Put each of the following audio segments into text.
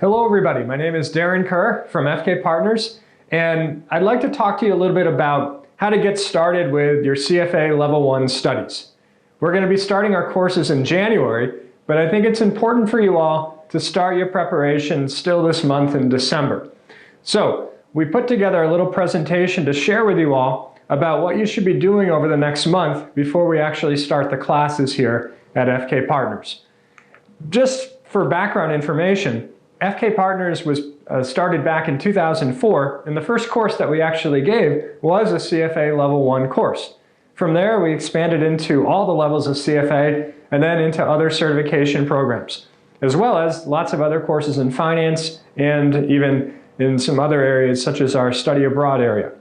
Hello everybody, my name is Darrin Kerr from FK Partners, and I'd like to talk to you a little bit about how to get started with your CFA Level 1 studies. We're going to be starting our courses in January, but I think it's important for you all to start your preparation still this month in December. So we put together a little presentation to share with you all about what you should be doing over the next month before we actually start the classes here at FK Partners. Just for background information, FK Partners was started back in 2004, and the first course that we actually gave was a CFA Level 1 course. From there, we expanded into all the levels of CFA and then into other certification programs, as well as lots of other courses in finance and even in some other areas such as our study abroad area.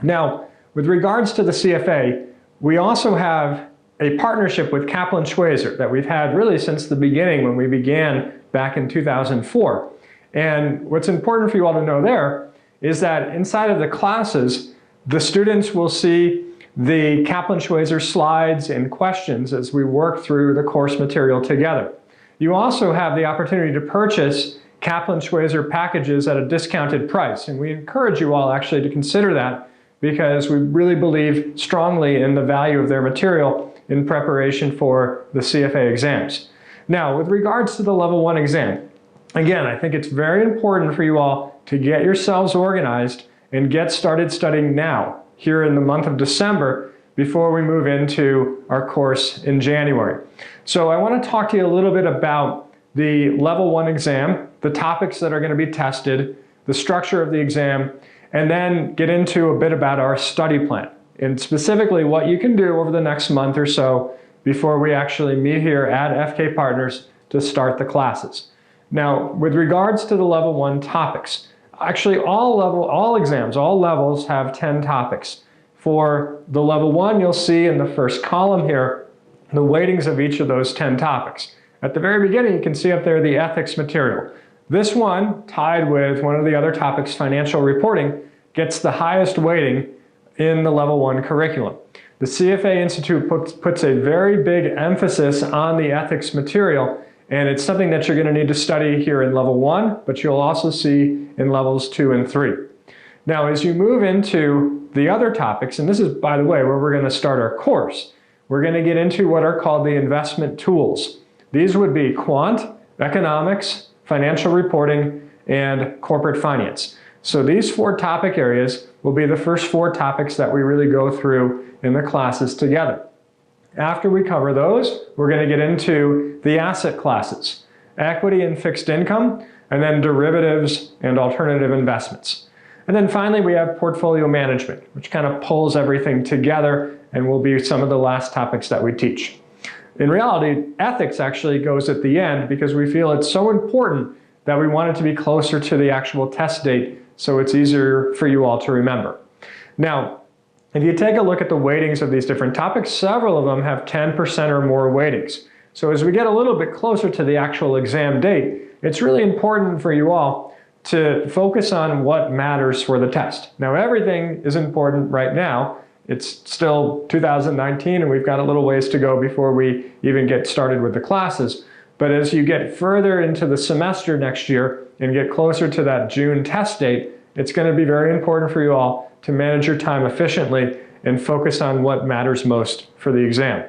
Now, with regards to the CFA, we also have a partnership with Kaplan Schweizer that we've had really since the beginning when we began back in 2004. And what's important for you all to know there is that inside of the classes, the students will see the Kaplan Schweizer slides and questions as we work through the course material together. You also have the opportunity to purchase Kaplan Schweizer packages at a discounted price, and we encourage you all actually to consider that because we really believe strongly in the value of their material in preparation for the CFA exams. Now, with regards to the Level 1 exam, again, I think it's very important for you all to get yourselves organized and get started studying now, here in the month of December, before we move into our course in January. So I want to talk to you a little bit about the Level 1 exam, the topics that are going to be tested, the structure of the exam, and then get into a bit about our study plan, and specifically what you can do over the next month or so before we actually meet here at FK Partners to start the classes. Now, with regards to the Level 1 topics, actually all exams, all levels have 10 topics. For the Level 1, you'll see in the first column here the weightings of each of those 10 topics. At the very beginning, you can see up there the ethics material. This one, tied with one of the other topics, financial reporting, gets the highest weighting in the Level 1 curriculum. The CFA Institute puts a very big emphasis on the ethics material, and it's something that you're going to need to study here in Level 1, but you'll also see in Levels 2 and 3. Now, as you move into the other topics, and this is, by the way, where we're going to start our course, we're going to get into what are called the investment tools. These would be quant, economics, financial reporting, and corporate finance. So these 4 topic areas will be the first 4 topics that we really go through in the classes together. After we cover those, we're going to get into the asset classes, equity and fixed income, and then derivatives and alternative investments. And then finally, we have portfolio management, which kind of pulls everything together and will be some of the last topics that we teach. In reality, ethics actually goes at the end because we feel it's so important that we want it to be closer to the actual test date so it's easier for you all to remember. Now, if you take a look at the weightings of these different topics, several of them have 10% or more weightings. So as we get a little bit closer to the actual exam date, it's really important for you all to focus on what matters for the test. Now, everything is important right now. It's still 2019 and we've got a little ways to go before we even get started with the classes. But as you get further into the semester next year and get closer to that June test date, it's going to be very important for you all to manage your time efficiently and focus on what matters most for the exam.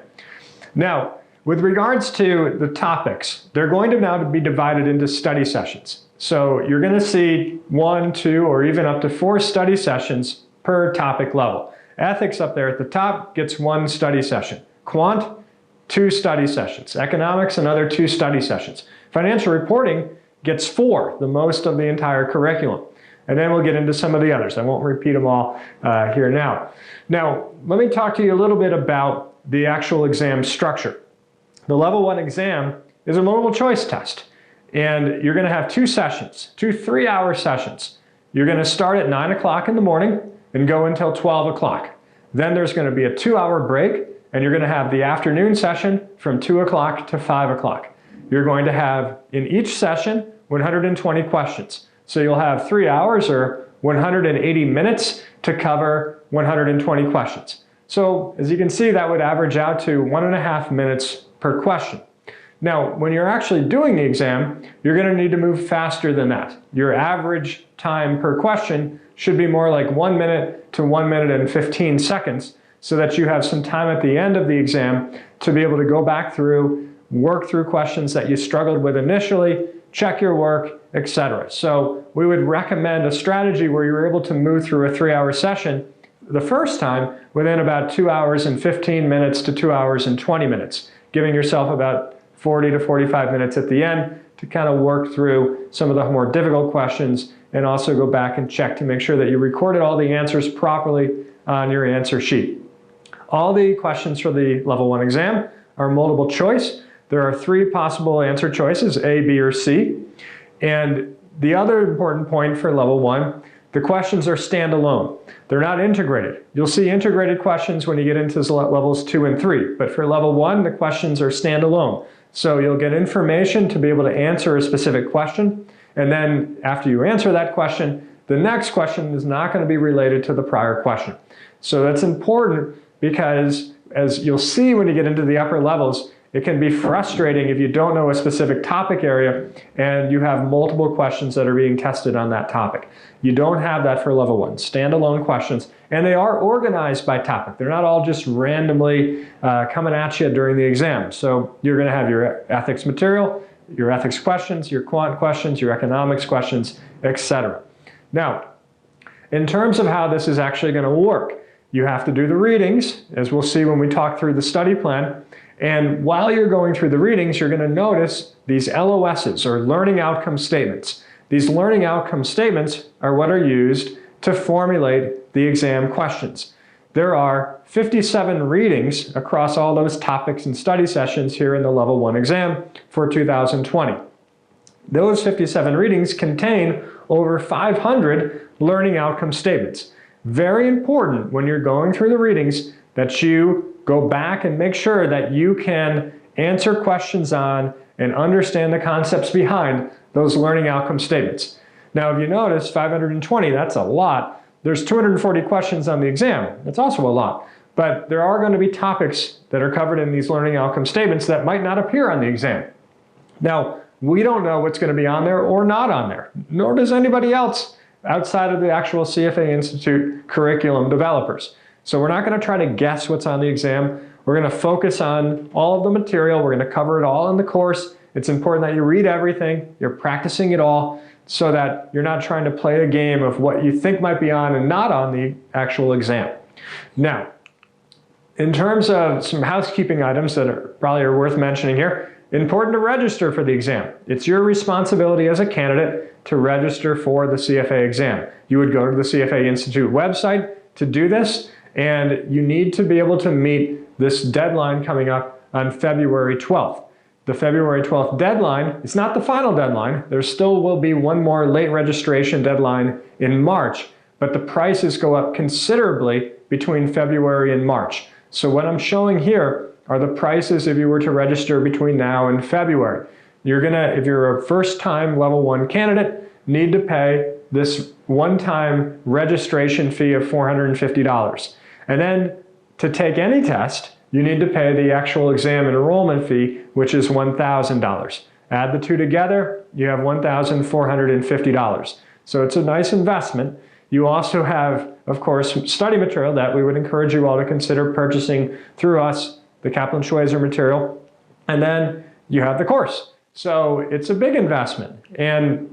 Now, with regards to the topics, they're going to now be divided into study sessions. So you're going to see 1, 2, or even up to 4 study sessions per topic level. Ethics up there at the top gets 1 study session. Quant, 2 study sessions. Economics, another 2 study sessions. Financial reporting gets 4, the most of the entire curriculum. And then we'll get into some of the others. I won't repeat them all here now. Now, let me talk to you a little bit about the actual exam structure. The Level 1 exam is a multiple choice test. And you're going to have 2 sessions, 2 3-hour sessions. You're going to start at 9 o'clock in the morning and go until 12 o'clock. Then there's going to be a 2-hour break, and you're going to have the afternoon session from 2 o'clock to 5 o'clock. You're going to have, in each session, 120 questions. So you'll have 3 hours or 180 minutes to cover 120 questions. So as you can see, that would average out to 1.5 minutes per question. Now, when you're actually doing the exam, you're going to need to move faster than that. Your average time per question should be more like 1 minute to 1 minute and 15 seconds, so that you have some time at the end of the exam to be able to go back through, work through questions that you struggled with initially, check your work, etc. So we would recommend a strategy where you're able to move through a 3-hour session the first time within about 2 hours and 15 minutes to 2 hours and 20 minutes, giving yourself about 40 to 45 minutes at the end to kind of work through some of the more difficult questions and also go back and check to make sure that you recorded all the answers properly on your answer sheet. All the questions for the level 1 exam are multiple choice. There are 3 possible answer choices, A, B, or C. And the other important point for level 1, the questions are standalone. They're not integrated. You'll see integrated questions when you get into levels 2 and 3, but for level 1, the questions are standalone. So you'll get information to be able to answer a specific question, and then after you answer that question, the next question is not going to be related to the prior question. So that's important because, as you'll see when you get into the upper levels, it can be frustrating if you don't know a specific topic area and you have multiple questions that are being tested on that topic. You don't have that for level 1, standalone questions, and they are organized by topic. They're not all just randomly coming at you during the exam. So you're going to have your ethics material, your ethics questions, your quant questions, your economics questions, etc. Now, in terms of how this is actually going to work, you have to do the readings, as we'll see when we talk through the study plan. And while you're going through the readings, you're going to notice these LOSs, or learning outcome statements. These learning outcome statements are what are used to formulate the exam questions. There are 57 readings across all those topics and study sessions here in the level 1 exam for 2020. Those 57 readings contain over 500 learning outcome statements. Very important when you're going through the readings that you go back and make sure that you can answer questions on and understand the concepts behind those learning outcome statements. Now, if you notice, 520, that's a lot. There's 240 questions on the exam. That's also a lot. But there are going to be topics that are covered in these learning outcome statements that might not appear on the exam. Now, we don't know what's going to be on there or not on there, nor does anybody else outside of the actual CFA Institute curriculum developers. So we're not going to try to guess what's on the exam. We're going to focus on all of the material. We're going to cover it all in the course. It's important that you read everything, you're practicing it all, so that you're not trying to play a game of what you think might be on and not on the actual exam. Now, in terms of some housekeeping items that probably are worth mentioning here, important to register for the exam. It's your responsibility as a candidate to register for the CFA exam. You would go to the CFA Institute website to do this, and you need to be able to meet this deadline coming up on February 12th. The February 12th deadline is not the final deadline. There still will be one more late registration deadline in March, but the prices go up considerably between February and March. So what I'm showing here are the prices if you were to register between now and February. You're gonna, if you're a first-time level 1 candidate, need to pay this one-time registration fee of $450. And then to take any test, you need to pay the actual exam enrollment fee, which is $1,000. Add the two together, you have $1,450. So it's a nice investment. You also have, of course, study material that we would encourage you all to consider purchasing through us, the Kaplan-Schweizer material. And then you have the course. So it's a big investment, and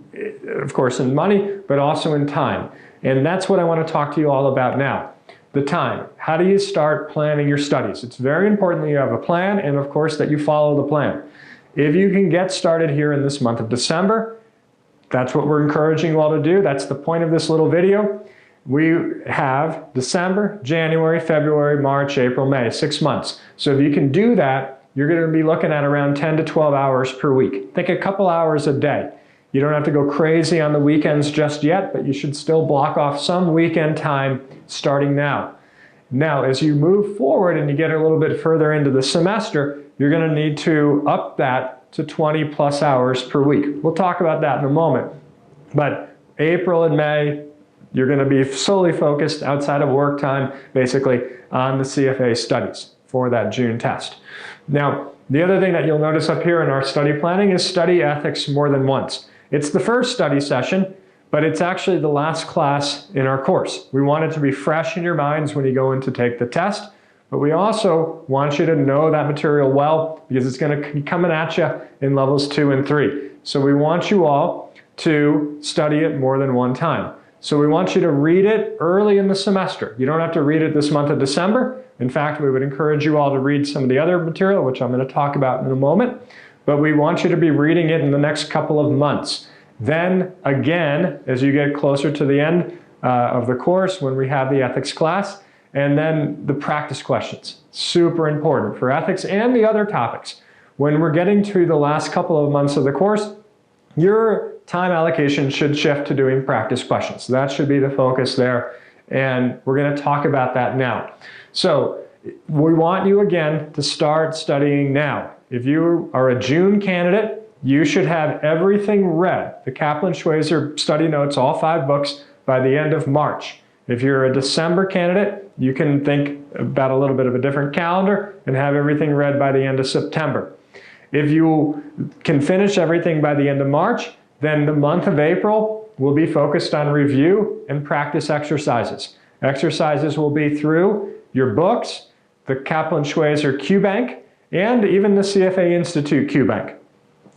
of course in money, but also in time. And that's what I want to talk to you all about now. The time. How do you start planning your studies? It's very important that you have a plan, and of course that you follow the plan. If you can get started here in this month of December, that's what we're encouraging you all to do. That's the point of this little video. We have December, January, February, March, April, May, 6 months. So if you can do that, you're going to be looking at around 10 to 12 hours per week. Think a couple hours a day. You don't have to go crazy on the weekends just yet, but you should still block off some weekend time starting now. Now, as you move forward and you get a little bit further into the semester, you're going to need to up that to 20 plus hours per week. We'll talk about that in a moment. But April and May, you're going to be solely focused outside of work time, basically, on the CFA studies. for that June test. Now, the other thing that you'll notice up here in our study planning is study ethics more than once. It's the first study session, but it's actually the last class in our course. We want it to be fresh in your minds when you go in to take the test, but we also want you to know that material well because it's going to be coming at you in levels 2 and 3. So we want you all to study it more than one time. So we want you to read it early in the semester. You don't have to read it this month of December. In fact, we would encourage you all to read some of the other material, which I'm going to talk about in a moment. But we want you to be reading it in the next couple of months. Then again, as you get closer to the end of the course, when we have the ethics class, and then the practice questions. Super important for ethics and the other topics. When we're getting to the last couple of months of the course, your time allocation should shift to doing practice questions. That should be the focus there, and we're going to talk about that now. So we want you again to start studying now. If you are a June candidate, you should have everything read, the Kaplan-Schweizer study notes, all 5 books, by the end of March. If you're a December candidate, you can think about a little bit of a different calendar and have everything read by the end of September. If you can finish everything by the end of March, then the month of April will be focused on review and practice exercises. Exercises will be through your books, the Kaplan-Schweizer Q-Bank, and even the CFA Institute Q-Bank.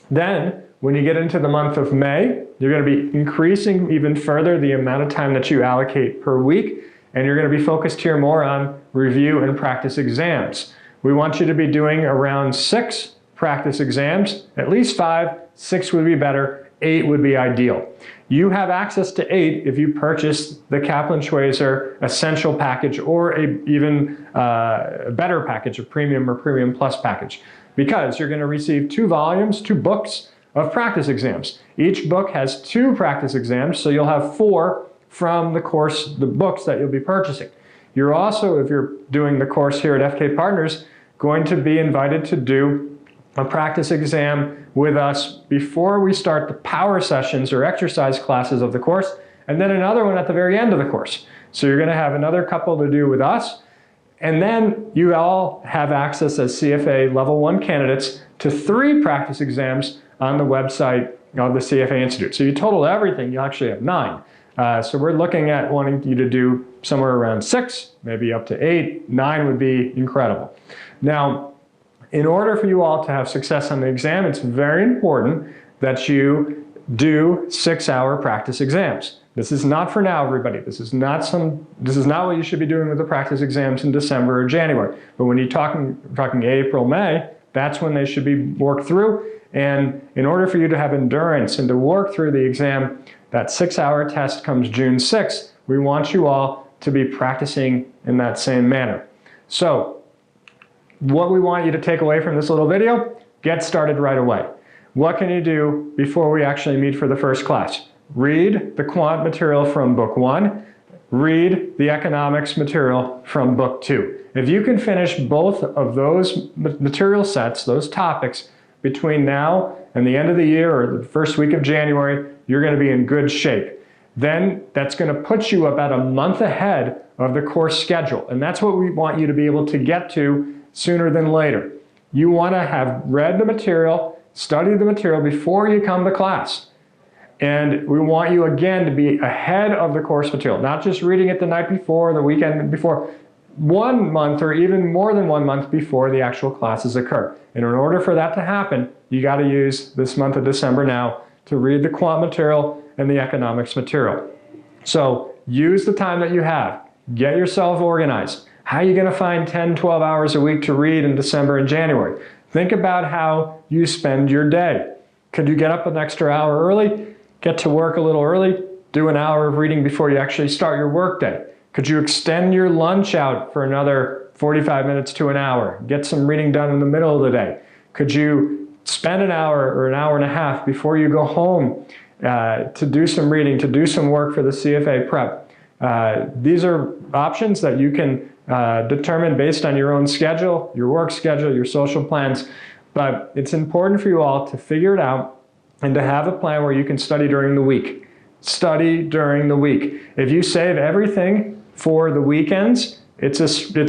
Then, when you get into the month of May, you're going to be increasing even further the amount of time that you allocate per week, and you're going to be focused here more on review and practice exams. We want you to be doing around 6 practice exams, at least 5, 6 would be better, 8 would be ideal. You have access to 8 if you purchase the Kaplan-Schweizer Essential Package or even a better package, a Premium or Premium Plus package, because you're going to receive 2 volumes, 2 books of practice exams. Each book has 2 practice exams, so you'll have 4 from the course, the books that you'll be purchasing. You're also, if you're doing the course here at FK Partners, going to be invited to do a practice exam with us before we start the power sessions or exercise classes of the course, and then another one at the very end of the course. So you're going to have another couple to do with us, and then you all have access as CFA Level 1 candidates to 3 practice exams on the website of the CFA Institute. So you total everything, you actually have 9. So we're looking at wanting you to do somewhere around 6, maybe up to 8. 9 would be incredible. Now, in order for you all to have success on the exam, it's very important that you do 6-hour practice exams. This is not for now, everybody. This is not what you should be doing with the practice exams in December or January. But when you're talking April, May, that's when they should be worked through. And in order for you to have endurance and to work through the exam, that 6-hour test comes June 6th. We want you all to be practicing in that same manner. So, what we want you to take away from this little video, get started right away. What can you do before we actually meet for the first class? Read the quant material from book 1, read the economics material from book 2. If you can finish both of those material sets, those topics, between now and the end of the year or the first week of January, you're going to be in good shape. Then that's going to put you about a month ahead of the course schedule. And that's what we want you to be able to get to sooner than later. You want to have read the material, studied the material before you come to class. And we want you again to be ahead of the course material, not just reading it the night before, the weekend before, 1 month or even more than 1 month before the actual classes occur. And in order for that to happen, you got to use this month of December now to read the quant material and the economics material. So use the time that you have. Get yourself organized. How are you going to find 10, 12 hours a week to read in December and January? Think about how you spend your day. Could you get up an extra hour early? Get to work a little early? Do an hour of reading before you actually start your work day? Could you extend your lunch out for another 45 minutes to an hour? Get some reading done in the middle of the day. Could you spend an hour or an hour and a half before you go home to do some reading, to do some work for the CFA prep? These are options that you can determine based on your own schedule, your work schedule, your social plans. But it's important for you all to figure it out and to have a plan where you can study during the week. Study during the week. If you save everything for the weekends, it's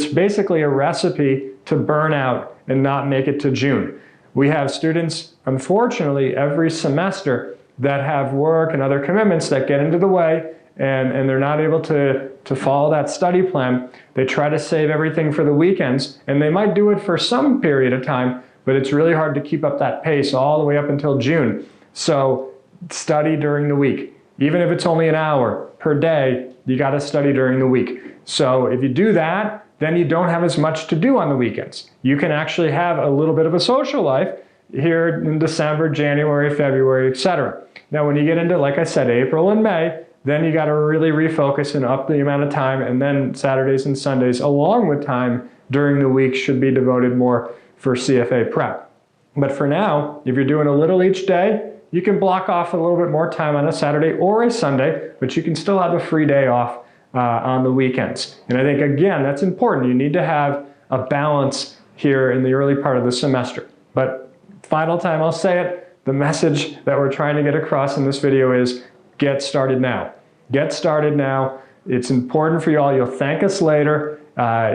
basically a recipe to burn out and not make it to June. We have students, unfortunately, every semester that have work and other commitments that get into the way, and they're not able to follow that study plan. They try to save everything for the weekends, and they might do it for some period of time, but it's really hard to keep up that pace all the way up until June. So study during the week. Even if it's only an hour per day, you got to study during the week. So if you do that, then you don't have as much to do on the weekends. You can actually have a little bit of a social life here in December, January, February, etc. Now, when you get into, like I said, April and May, then you got to really refocus and up the amount of time, and then Saturdays and Sundays, along with time during the week, should be devoted more for CFA prep. But for now, if you're doing a little each day, you can block off a little bit more time on a Saturday or a Sunday, but you can still have a free day off on the weekends. And I think, again, that's important. You need to have a balance here in the early part of the semester. But final time I'll say it, the message that we're trying to get across in this video is get started now. Get started now. It's important for you all. You'll thank us later.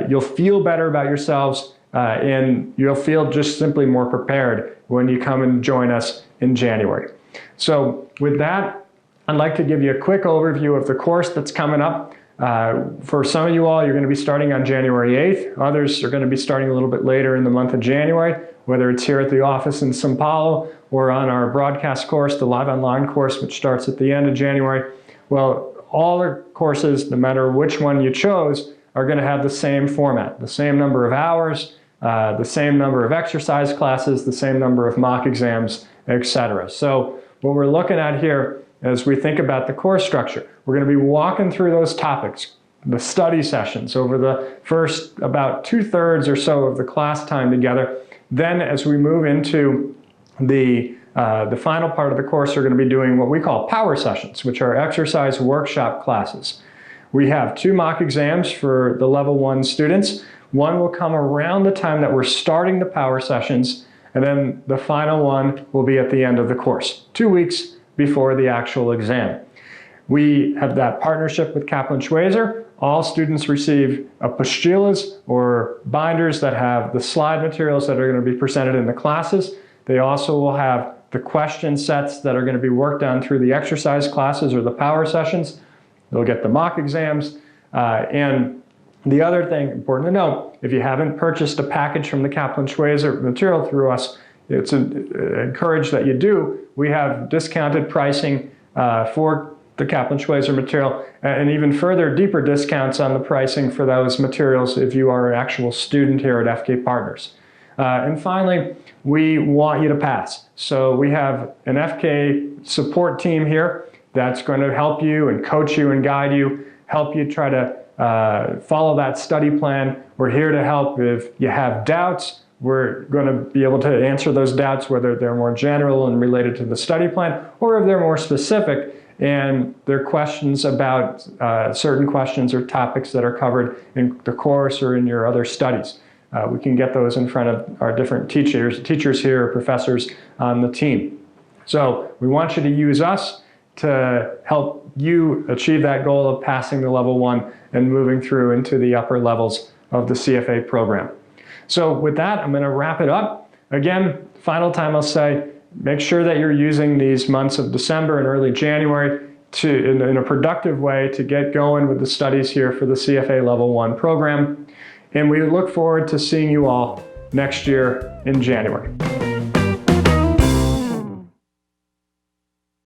You'll feel better about yourselves, and you'll feel just simply more prepared when you come and join us in January. So with that, I'd like to give you a quick overview of the course that's coming up. For some of you all, you're going to be starting on January 8th. Others are going to be starting a little bit later in the month of January, whether it's here at the office in São Paulo or on our broadcast course, the live online course, which starts at the end of January. Well, all the courses, no matter which one you chose, are going to have the same format, the same number of hours, the same number of exercise classes, the same number of mock exams, etc. So what we're looking at here as we think about the course structure, we're going to be walking through those topics, the study sessions over the first about 2/3 or so of the class time together. Then as we move into the final part of the course, we're going to be doing what we call power sessions, which are exercise workshop classes. We have 2 mock exams for the level 1 students. One will come around the time that we're starting the power sessions, and then the final one will be at the end of the course, 2 weeks before the actual exam. We have that partnership with Kaplan Schweizer. All students receive apostillas or binders that have the slide materials that are going to be presented in the classes. They also will have the question sets that are going to be worked on through the exercise classes or the power sessions. They'll get the mock exams. And the other thing important to note, if you haven't purchased a package from the Kaplan Schweizer material through us, it's encouraged that you do. We have discounted pricing for the Kaplan Schweizer material, and even further deeper discounts on the pricing for those materials if you are an actual student here at FK Partners. And finally, we want you to pass. So we have an FK support team here that's going to help you and coach you and guide you, help you try to follow that study plan. We're here to help if you have doubts. We're going to be able to answer those doubts, whether they're more general and related to the study plan, or if they're more specific and they're questions about certain questions or topics that are covered in the course or in your other studies. We can get those in front of our different teachers here, professors on the team. So we want you to use us to help you achieve that goal of passing the level 1 and moving through into the upper levels of the CFA program. So with that, I'm going to wrap it up. Again, final time I'll say, make sure that you're using these months of December and early January in a productive way to get going with the studies here for the CFA Level 1 program. And we look forward to seeing you all next year in January.